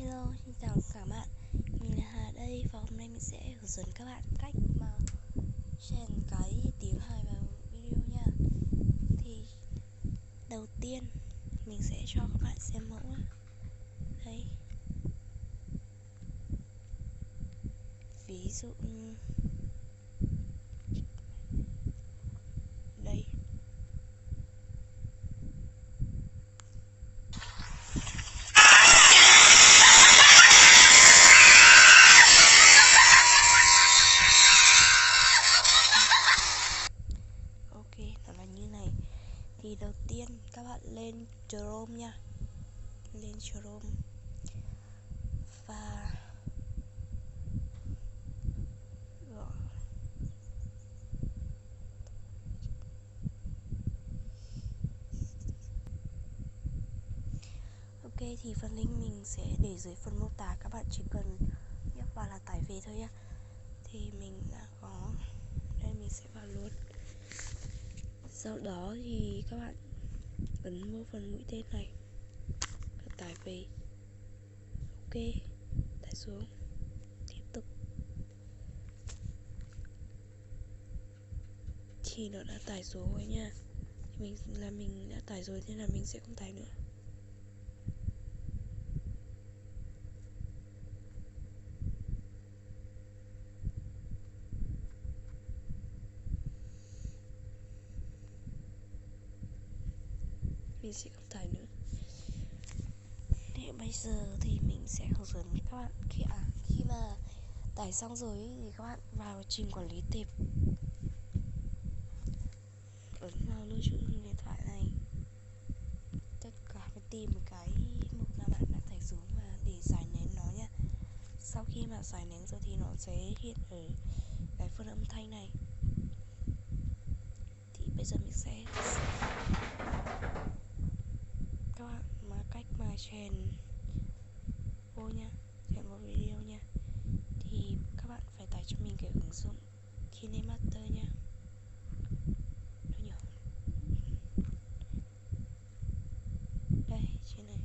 Hello, xin chào các bạn. Mình là Hà đây và hôm nay mình sẽ hướng dẫn các bạn cách mà chèn cái tiếng hài vào video nha. Thì đầu tiên mình sẽ cho các bạn xem mẫu. Đây. Ví dụ như đây. Ok, nó là như này. Thì đầu tiên các bạn lên Chrome nha. Lên Chrome và gõ. Ok, thì phần link mình sẽ để dưới phần mô tả, các bạn chỉ cần nhấp vào là tải về thôi nhá. Thì mình đã có, đây mình sẽ vào luôn. Sau đó thì các bạn ấn vào phần mũi tên này và tải về. Ok, tải xuống, tiếp tục. Thì nó đã tải xuống rồi nha. Mình đã tải rồi nên là mình sẽ không tải nữa. Mình sẽ không tải nữa. Thế bây giờ thì mình sẽ hướng dẫn các bạn khi mà tải xong rồi ý, thì các bạn vào trình quản lý tệp, ấn vào lưu trữ điện thoại này, tất cả phải tìm một cái mục mà bạn đã tải xuống và để giải nén nó nha. Sau khi mà giải nén rồi thì nó sẽ hiện ở cái phần âm thanh này. Thì bây giờ mình sẽ các bạn cách mà chèn vô nha, chèn vô video nha. Thì các bạn phải tải cho mình cái ứng dụng KineMaster nha. Đâu nhỉ? Đây, trên này.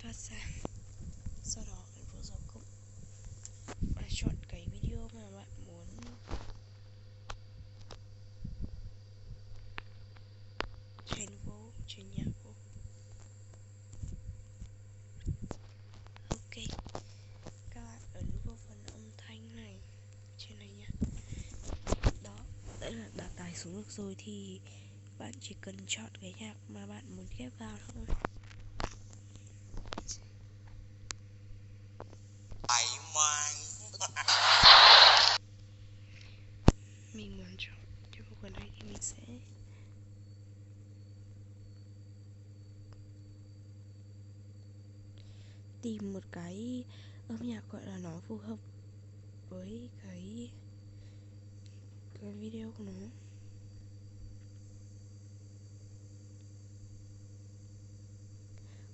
Thoát ra. Sau đó ấn vào dấu cộng và chọn cái video mà bạn muốn chèn vô, chèn nhạc vô. Ok, các bạn ấn vô phần âm thanh này trên này nha. Đó, đấy là đã tải xuống được rồi thì bạn chỉ cần chọn cái nhạc mà bạn muốn ghép vào thôi. Mình muốn chọn cái bộ phận này thì mình sẽ tìm một cái âm nhạc gọi là nó phù hợp với cái video của nó.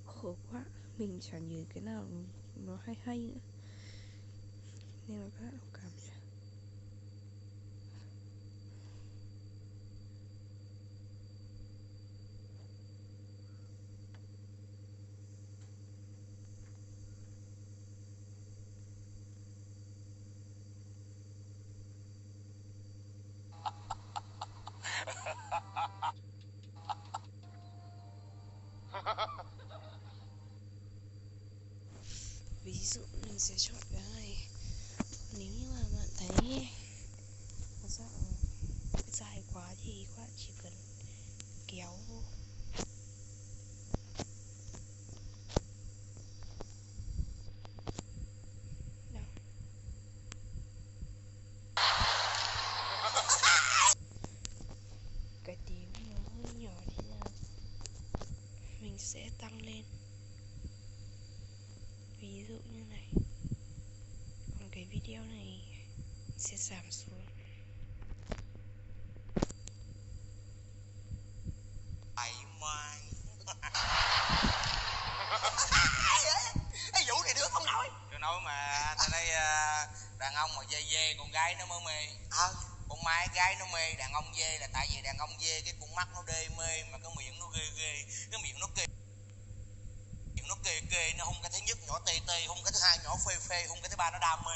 Khổ quá, mình chả nhớ cái nào nó hay nữa, nên là các bạn thông cảm nhé. Ví dụ mình sẽ chọn cái này. Nếu như mà bạn thấy nó dài quá thì các bạn chỉ cần kéo vô. Đó. Cái tiếng nó hơi nhỏ thì là mình sẽ tăng lên, ví dụ như này. Còn cái video này sẽ giảm xuống. Cái vụ này đứa không nói. Đừng nói mà tại đây ông mà dê dê con gái nó mới mê. Con mai gái nó mê đàn ông dê là tại vì đàn ông dê cái con mắt nó đê mê, mà cái miệng nó ghê ghê, cái miệng nó kê, miệng nó kê kê, nó hung cái thứ nhất nhỏ tê tê, hung cái thứ hai nhỏ phê phê, hung cái thứ ba nó đam mê.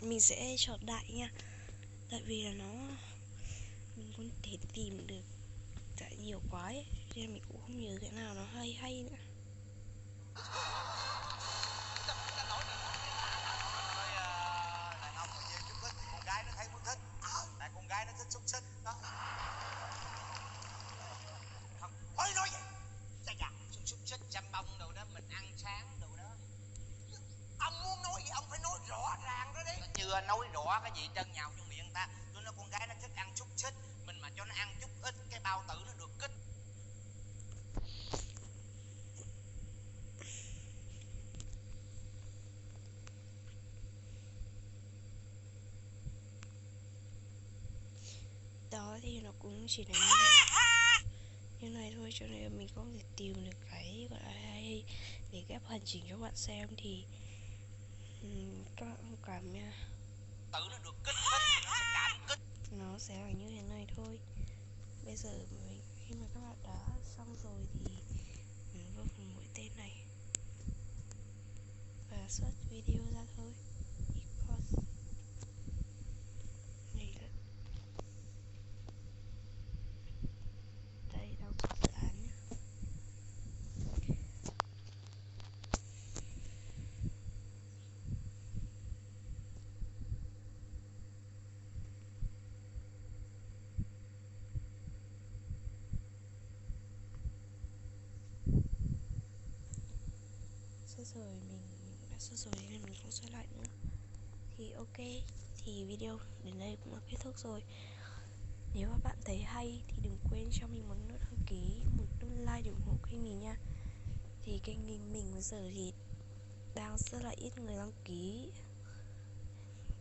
Mình sẽ chọn đại nha, tại vì là mình không thể tìm được đại nhiều quá ấy, nên mình cũng không nhớ cái nào nó hay hay nữa. Đàn ông mà dê chút ít thì con gái nó thấy muốn thích, tại con gái nó thích xúc xích đó. Không, mới nói vậy. Chà chà, xúc xích chăm bông đồ đó, mình ăn sáng đồ đó. Ông muốn nói gì ông phải nói rõ ràng đó đi. Chưa nói rõ cái gì chân nhào trong miệng ta. Tôi nói con gái nó thích ăn xúc xích, mình mà cho nó ăn chút ít cái bao tử nó được kích. Đó thì nó cũng chỉ là như này thôi, cho nên mình không thể tìm được cái gọi là hay để ghép hoàn chỉnh cho bạn xem thì các bạn thông cảm nha. Tử nó được kích thích, nó sẽ cảm kích. Nó sẽ là như thế này thôi. Bây giờ khi mà các bạn đã xong rồi thì mình vô phần mũi tên này và search video ra thôi. Because này là đây đóng dự án nhé. Rồi mình đã search rồi nên mình không search lại nữa. Thì ok, thì video đến đây cũng đã kết thúc rồi. Nếu mà bạn thấy hay thì đừng quên cho mình một nút đăng ký, một nút like để ủng hộ kênh mình nha. Thì kênh mình bây giờ thì đang rất là ít người đăng ký.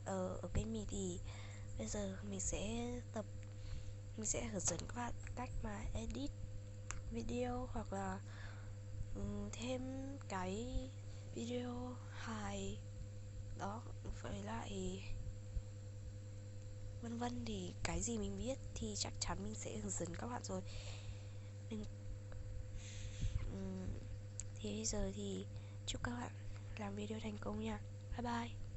Ở kênh mình thì bây giờ mình sẽ hướng dẫn các bạn cách mà edit video hoặc là thêm cái video hài đó, với lại vân vân, thì cái gì mình biết thì chắc chắn mình sẽ hướng dẫn các bạn rồi. Nên thì bây giờ thì chúc các bạn làm video thành công nha. Bye bye.